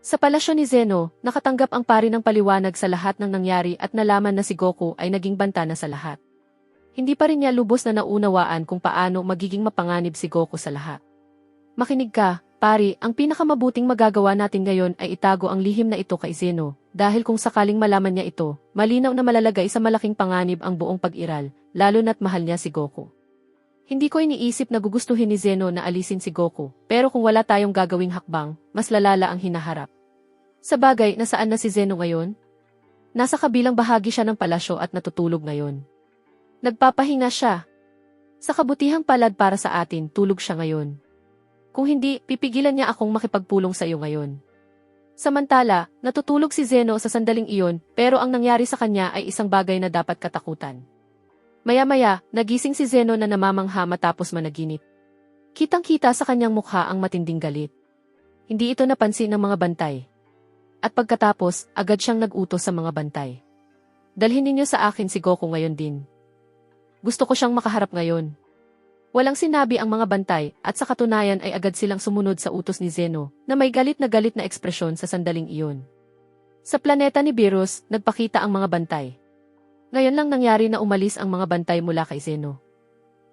Sa palasyo ni Zeno, nakatanggap ang pari ng paliwanag sa lahat ng nangyari at nalaman na si Goku ay naging banta na sa lahat. Hindi pa rin niya lubos na naunawaan kung paano magiging mapanganib si Goku sa lahat. Makinig ka, pari, ang pinakamabuting magagawa natin ngayon ay itago ang lihim na ito kay Zeno, dahil kung sakaling malaman niya ito, malinaw na malalagay sa malaking panganib ang buong pag-iral, lalo na't mahal niya si Goku. Hindi ko iniisip na gugustuhin ni Zeno na alisin si Goku, pero kung wala tayong gagawing hakbang, mas lalala ang hinaharap. Sa bagay, nasaan na si Zeno ngayon? Nasa kabilang bahagi siya ng palasyo at natutulog ngayon. Nagpapahinga siya. Sa kabutihang palad para sa atin, tulog siya ngayon. Kung hindi, pipigilan niya akong makipagpulong sa iyo ngayon. Samantala, natutulog si Zeno sa sandaling iyon, pero ang nangyari sa kanya ay isang bagay na dapat katakutan. Maya-maya, nagising si Zeno na namamangha matapos managinip. Kitang-kita sa kanyang mukha ang matinding galit. Hindi ito napansin ng mga bantay. At pagkatapos, agad siyang nag-utos sa mga bantay. Dalhin ninyo sa akin si Goku ngayon din. Gusto ko siyang makaharap ngayon. Walang sinabi ang mga bantay at sa katunayan ay agad silang sumunod sa utos ni Zeno na may galit na ekspresyon sa sandaling iyon. Sa planeta ni Beerus, nagpakita ang mga bantay. Ngayon lang nangyari na umalis ang mga bantay mula kay Zeno.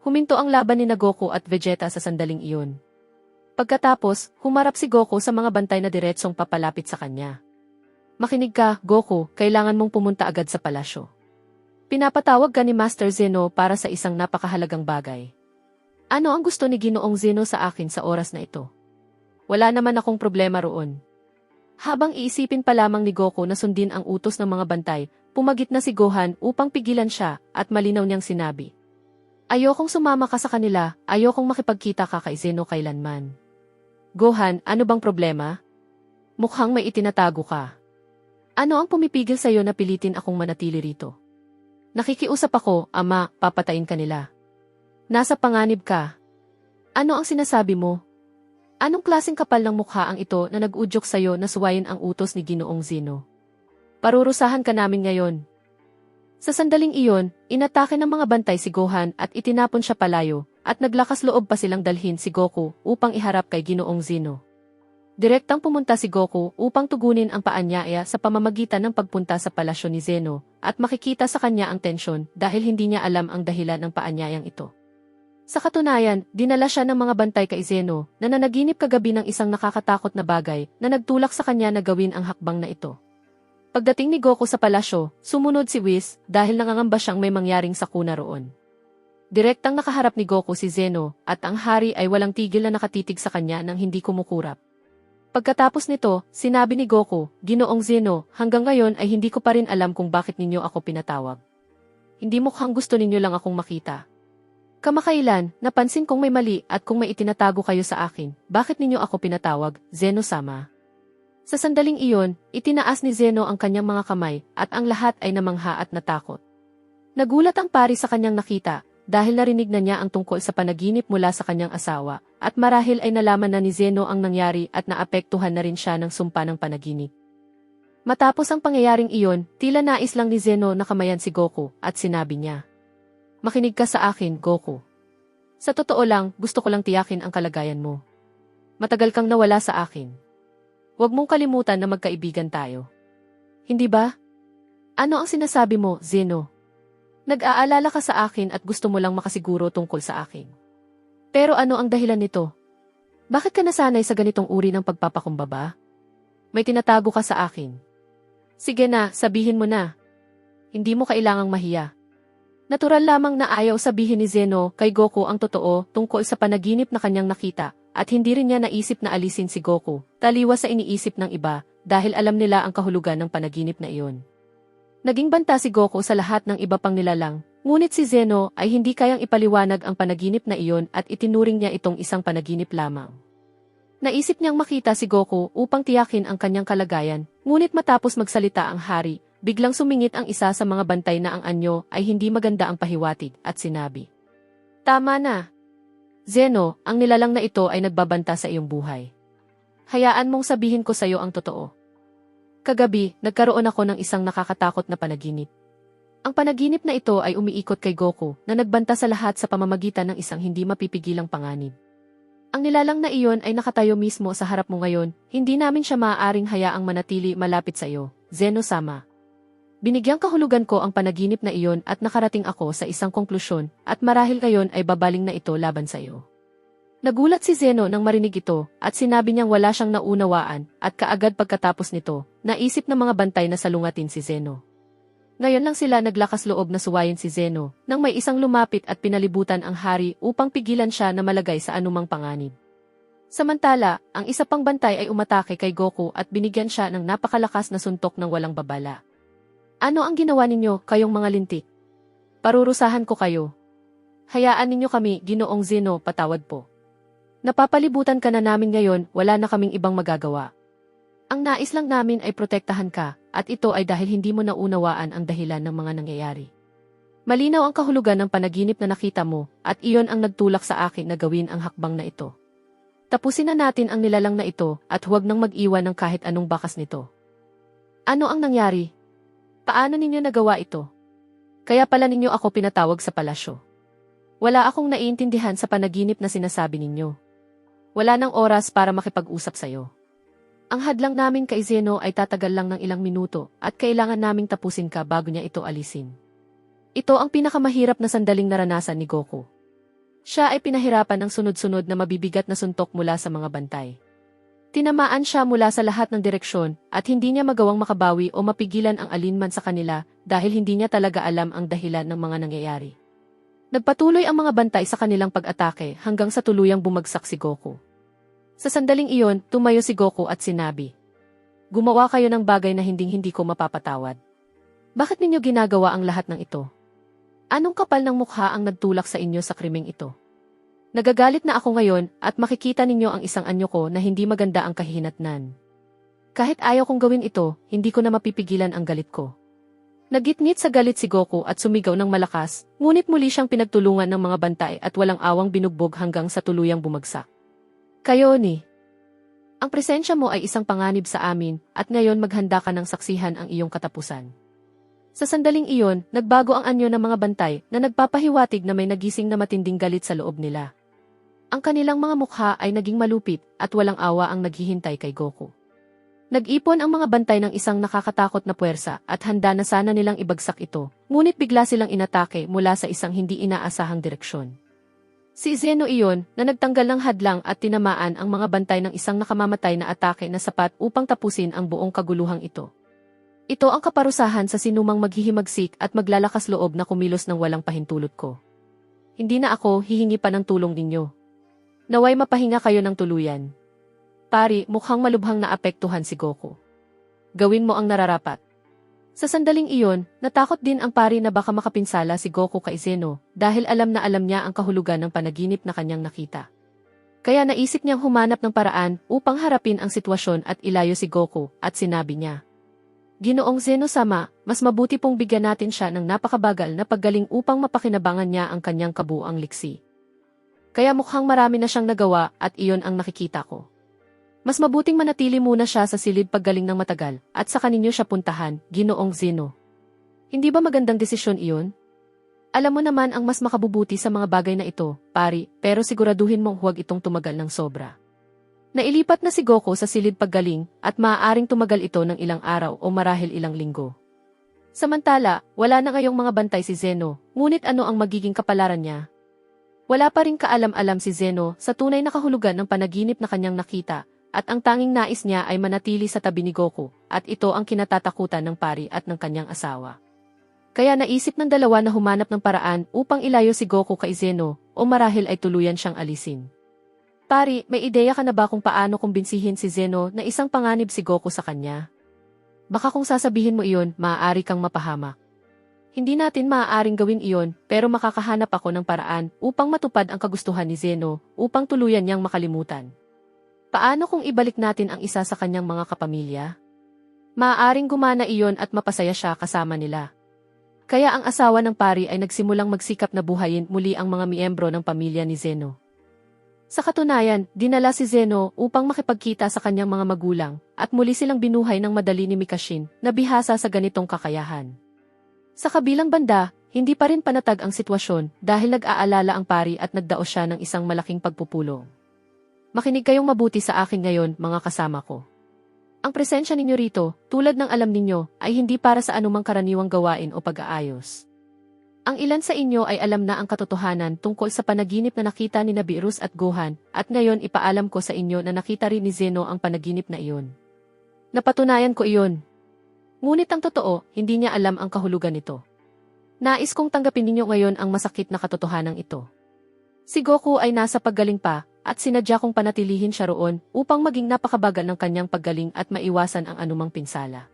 Huminto ang laban ni Goku at Vegeta sa sandaling iyon. Pagkatapos, humarap si Goku sa mga bantay na diretsong papalapit sa kanya. Makinig ka, Goku, kailangan mong pumunta agad sa palasyo. Pinapatawag ka ni Master Zeno para sa isang napakahalagang bagay. Ano ang gusto ni Ginoong Zeno sa akin sa oras na ito? Wala naman akong problema roon. Habang iisipin pa lamang ni Goku na sundin ang utos ng mga bantay, pumagit na si Gohan upang pigilan siya at malinaw niyang sinabi. Ayokong sumama ka sa kanila, ayokong makipagkita ka kay Zeno kailanman. Gohan, ano bang problema? Mukhang may itinatago ka. Ano ang pumipigil sa'yo na pilitin akong manatili rito? Nakikiusap ako, ama, papatayin ka nila. Nasa panganib ka. Ano ang sinasabi mo? Anong klaseng kapal ng mukha ang ito na nag-udyok sa'yo na suwayin ang utos ni Ginoong Zeno? Parurusahan ka namin ngayon. Sa sandaling iyon, inatake ng mga bantay si Gohan at itinapon siya palayo, at naglakas loob pa silang dalhin si Goku upang iharap kay Ginoong Zeno. Direktang pumunta si Goku upang tugunin ang paanyaya sa pamamagitan ng pagpunta sa palasyo ni Zeno, at makikita sa kanya ang tensyon dahil hindi niya alam ang dahilan ng paanyayang ito. Sa katunayan, dinala siya ng mga bantay kay Zeno na nanaginip kagabi ng isang nakakatakot na bagay na nagtulak sa kanya na gawin ang hakbang na ito. Pagdating ni Goku sa palasyo, sumunod si Whis dahil nangangamba siyang may mangyaring sakuna roon. Direktang nakaharap ni Goku si Zeno at ang hari ay walang tigil na nakatitig sa kanya nang hindi kumukurap. Pagkatapos nito, sinabi ni Goku, Ginoong Zeno, hanggang ngayon ay hindi ko pa rin alam kung bakit ninyo ako pinatawag. Hindi mukhang gusto ninyo lang akong makita. Kamakailan, napansin kong may mali at kung may itinatago kayo sa akin, bakit ninyo ako pinatawag, Zeno-sama? Sa sandaling iyon, itinaas ni Zeno ang kanyang mga kamay at ang lahat ay namangha at natakot. Nagulat ang pari sa kanyang nakita dahil narinig na niya ang tungkol sa panaginip mula sa kanyang asawa at marahil ay nalaman na ni Zeno ang nangyari at naapektuhan na rin siya ng sumpa ng panaginip. Matapos ang pangyayaring iyon, tila nais lang ni Zeno na kamayan si Goku at sinabi niya, Makinig ka sa akin, Goku. Sa totoo lang, gusto ko lang tiyakin ang kalagayan mo. Matagal kang nawala sa akin. Huwag mong kalimutan na magkaibigan tayo. Hindi ba? Ano ang sinasabi mo, Zeno? Nag-aalala ka sa akin at gusto mo lang makasiguro tungkol sa akin. Pero ano ang dahilan nito? Bakit ka nasanay sa ganitong uri ng pagpapakumbaba? May tinatago ka sa akin. Sige na, sabihin mo na. Hindi mo kailangang mahiya. Natural lamang na ayaw sabihin ni Zeno kay Goku ang totoo tungkol sa panaginip na kanyang nakita, at hindi rin niya naisip na alisin si Goku, taliwas sa iniisip ng iba, dahil alam nila ang kahulugan ng panaginip na iyon. Naging banta si Goku sa lahat ng iba pang nilalang, ngunit si Zeno ay hindi kayang ipaliwanag ang panaginip na iyon at itinuring niya itong isang panaginip lamang. Naisip niyang makita si Goku upang tiyakin ang kanyang kalagayan, ngunit matapos magsalita ang hari, biglang sumingit ang isa sa mga bantay na ang anyo ay hindi maganda ang pahiwatig at sinabi, Tama na. Zeno, ang nilalang na ito ay nagbabanta sa iyong buhay. Hayaan mong sabihin ko sa iyo ang totoo. Kagabi, nagkaroon ako ng isang nakakatakot na panaginip. Ang panaginip na ito ay umiikot kay Goku na nagbanta sa lahat sa pamamagitan ng isang hindi mapipigilang panganib. Ang nilalang na iyon ay nakatayo mismo sa harap mo ngayon, hindi namin siya maaaring hayaang manatili malapit sa iyo, Zeno-sama. Binigyang kahulugan ko ang panaginip na iyon at nakarating ako sa isang konklusyon at marahil ngayon ay babaling na ito laban sa iyo. Nagulat si Zeno nang marinig ito at sinabi niyang wala siyang naunawaan at kaagad pagkatapos nito, naisip ng mga bantay na salungatin si Zeno. Ngayon lang sila naglakas loob na suwayin si Zeno nang may isang lumapit at pinalibutan ang hari upang pigilan siya na malagay sa anumang panganib. Samantala, ang isa pang bantay ay umatake kay Goku at binigyan siya ng napakalakas na suntok ng walang babala. Ano ang ginawa ninyo, kayong mga lintik? Parurusahan ko kayo. Hayaan ninyo kami, Ginoong Zeno, patawad po. Napapalibutan ka na namin ngayon, wala na kaming ibang magagawa. Ang nais lang namin ay protektahan ka, at ito ay dahil hindi mo naunawaan ang dahilan ng mga nangyayari. Malinaw ang kahulugan ng panaginip na nakita mo, at iyon ang nagtulak sa akin na gawin ang hakbang na ito. Tapusin na natin ang nilalang na ito, at huwag nang mag-iwan ng kahit anong bakas nito. Ano ang nangyari? Paano ninyo nagawa ito? Kaya pala ninyo ako pinatawag sa palasyo. Wala akong naiintindihan sa panaginip na sinasabi ninyo. Wala nang oras para makipag-usap sa'yo. Ang hadlang namin kay Zeno ay tatagal lang ng ilang minuto at kailangan naming tapusin ka bago niya ito alisin. Ito ang pinakamahirap na sandaling naranasan ni Goku. Siya ay pinahirapan ng sunod-sunod na mabibigat na suntok mula sa mga bantay. Tinamaan siya mula sa lahat ng direksyon at hindi niya magawang makabawi o mapigilan ang alinman sa kanila dahil hindi niya talaga alam ang dahilan ng mga nangyayari. Nagpatuloy ang mga bantay sa kanilang pag-atake hanggang sa tuluyang bumagsak si Goku. Sa sandaling iyon, tumayo si Goku at sinabi, "Gumawa kayo ng bagay na hindi ko mapapatawad. Bakit ninyo ginagawa ang lahat ng ito? Anong kapal ng mukha ang nagtulak sa inyo sa krimeng ito? Nagagalit na ako ngayon at makikita ninyo ang isang anyo ko na hindi maganda ang kahihinatnan. Kahit ayaw kong gawin ito, hindi ko na mapipigilan ang galit ko." Nagitngit sa galit si Goku at sumigaw ng malakas, ngunit muli siyang pinagtulungan ng mga bantay at walang awang binugbog hanggang sa tuluyang bumagsak. "Kayo ni. Ang presensya mo ay isang panganib sa amin at ngayon maghanda ka ng saksihan ang iyong katapusan." Sa sandaling iyon, nagbago ang anyo ng mga bantay na nagpapahiwatig na may nagising na matinding galit sa loob nila. Ang kanilang mga mukha ay naging malupit at walang awa ang naghihintay kay Goku. Nag-ipon ang mga bantay ng isang nakakatakot na puwersa at handa na sana nilang ibagsak ito, ngunit bigla silang inatake mula sa isang hindi inaasahang direksyon. Si Zeno iyon na nagtanggal ng hadlang at tinamaan ang mga bantay ng isang nakamamatay na atake na sapat upang tapusin ang buong kaguluhang ito. Ito ang kaparusahan sa sinumang maghihimagsik at maglalakas loob na kumilos ng walang pahintulot ko. Hindi na ako hihingi pa ng tulong ninyo. Naway mapahinga kayo ng tuluyan. Pari, mukhang malubhang naapektuhan si Goku. Gawin mo ang nararapat. Sa sandaling iyon, natakot din ang pari na baka makapinsala si Goku kay Zeno dahil alam na alam niya ang kahulugan ng panaginip na kanyang nakita. Kaya naisip niyang humanap ng paraan upang harapin ang sitwasyon at ilayo si Goku at sinabi niya, "Ginoong Zeno-sama, mas mabuti pong bigyan natin siya ng napakabagal na paggaling upang mapakinabangan niya ang kanyang kabuuang liksi. Kaya mukhang marami na siyang nagawa at iyon ang nakikita ko. Mas mabuting manatili muna siya sa silid paggaling ng matagal at saka ninyo siya puntahan, Ginoong Zeno. Hindi ba magandang desisyon iyon? Alam mo naman ang mas makabubuti sa mga bagay na ito, pari, pero siguraduhin mong huwag itong tumagal ng sobra." Nailipat na si Goku sa silid paggaling at maaaring tumagal ito ng ilang araw o marahil ilang linggo. Samantala, wala na ngayong mga bantay si Zeno, ngunit ano ang magiging kapalaran niya? Wala pa rin kaalam-alam si Zeno sa tunay na kahulugan ng panaginip na kanyang nakita, at ang tanging nais niya ay manatili sa tabi ni Goku, at ito ang kinatatakutan ng pari at ng kanyang asawa. Kaya naisip ng dalawa na humanap ng paraan upang ilayo si Goku kay Zeno, o marahil ay tuluyan siyang alisin. "Pari, may ideya ka na ba kung paano kumbinsihin si Zeno na isang panganib si Goku sa kanya? Baka kung sasabihin mo iyon, maaari kang mapahamak. Hindi natin maaaring gawin iyon, pero makakahanap ako ng paraan upang matupad ang kagustuhan ni Zeno upang tuluyan niyang makalimutan. Paano kung ibalik natin ang isa sa kanyang mga kapamilya? Maaaring gumana iyon at mapasaya siya kasama nila." Kaya ang asawa ng pari ay nagsimulang magsikap na buhayin muli ang mga miyembro ng pamilya ni Zeno. Sa katunayan, dinala si Zeno upang makipagkita sa kanyang mga magulang, at muli silang binuhay ng madali ni Mikashin na bihasa sa ganitong kakayahan. Sa kabilang banda, hindi pa rin panatag ang sitwasyon dahil nag-aalala ang pari at nagdaos siya ng isang malaking pagpupulong. Makinig kayong mabuti sa akin ngayon, mga kasama ko. Ang presensya ninyo rito, tulad ng alam ninyo, ay hindi para sa anumang karaniwang gawain o pag-aayos. Ang ilan sa inyo ay alam na ang katotohanan tungkol sa panaginip na nakita ni Beerus at Gohan, at ngayon ipaalam ko sa inyo na nakita rin ni Zeno ang panaginip na iyon. Napatunayan ko iyon. Ngunit ang totoo, hindi niya alam ang kahulugan nito. Nais kong tanggapin ninyo ngayon ang masakit na katotohanan ito. Si Goku ay nasa paggaling pa, at sinadya kong panatilihin siya roon upang maging napakabagal ng kanyang paggaling at maiwasan ang anumang pinsala.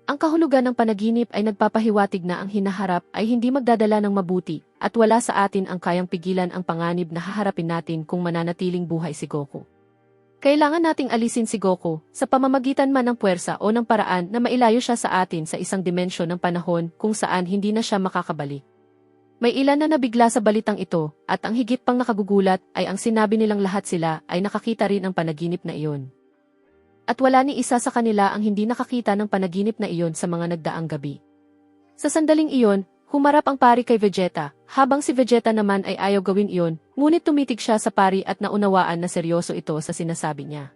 Ang kahulugan ng panaginip ay nagpapahiwatig na ang hinaharap ay hindi magdadala ng mabuti, at wala sa atin ang kayang pigilan ang panganib na haharapin natin kung mananatiling buhay si Goku. Kailangan nating alisin si Goku, sa pamamagitan man ng puwersa o ng paraan na mailayo siya sa atin sa isang dimensyon ng panahon kung saan hindi na siya makakabalik. May ilan na nabigla sa balitang ito, at ang higit pang nakagugulat ay ang sinabi nilang lahat sila ay nakakita rin ng panaginip na iyon. At wala ni isa sa kanila ang hindi nakakita ng panaginip na iyon sa mga nagdaang gabi. Sa sandaling iyon, humarap ang pari kay Vegeta, habang si Vegeta naman ay ayaw gawin iyon, ngunit tumitig siya sa pari at naunawaan na seryoso ito sa sinasabi niya.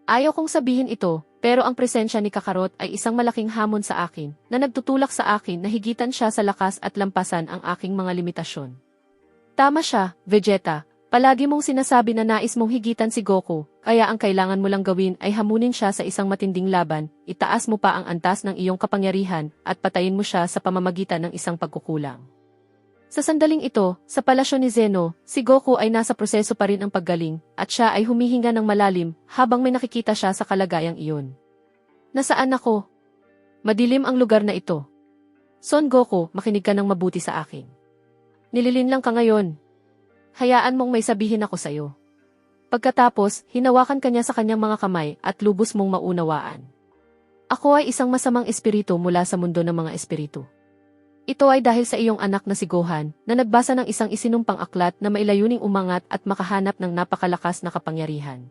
Ayaw kong sabihin ito, pero ang presensya ni Kakarot ay isang malaking hamon sa akin, na nagtutulak sa akin na higitan siya sa lakas at lampasan ang aking mga limitasyon. Tama siya, Vegeta. Palagi mong sinasabi na nais mong higitan si Goku, kaya ang kailangan mo lang gawin ay hamunin siya sa isang matinding laban, itaas mo pa ang antas ng iyong kapangyarihan, at patayin mo siya sa pamamagitan ng isang pagkukulang. Sa sandaling ito, sa palasyo ni Zeno, si Goku ay nasa proseso pa rin ang paggaling, at siya ay humihinga ng malalim habang may nakikita siya sa kalagayang iyon. Nasaan ako? Madilim ang lugar na ito. Son Goku, makinig ka ng mabuti sa akin. Nililinlang ka ngayon. Hayaan mong may sabihin ako sa'yo. Pagkatapos, hinawakan kanya sa kanyang mga kamay at lubos mong maunawaan. Ako ay isang masamang espiritu mula sa mundo ng mga espiritu. Ito ay dahil sa iyong anak na si Gohan, na nagbasa ng isang isinumpang aklat na mailayuning umangat at makahanap ng napakalakas na kapangyarihan.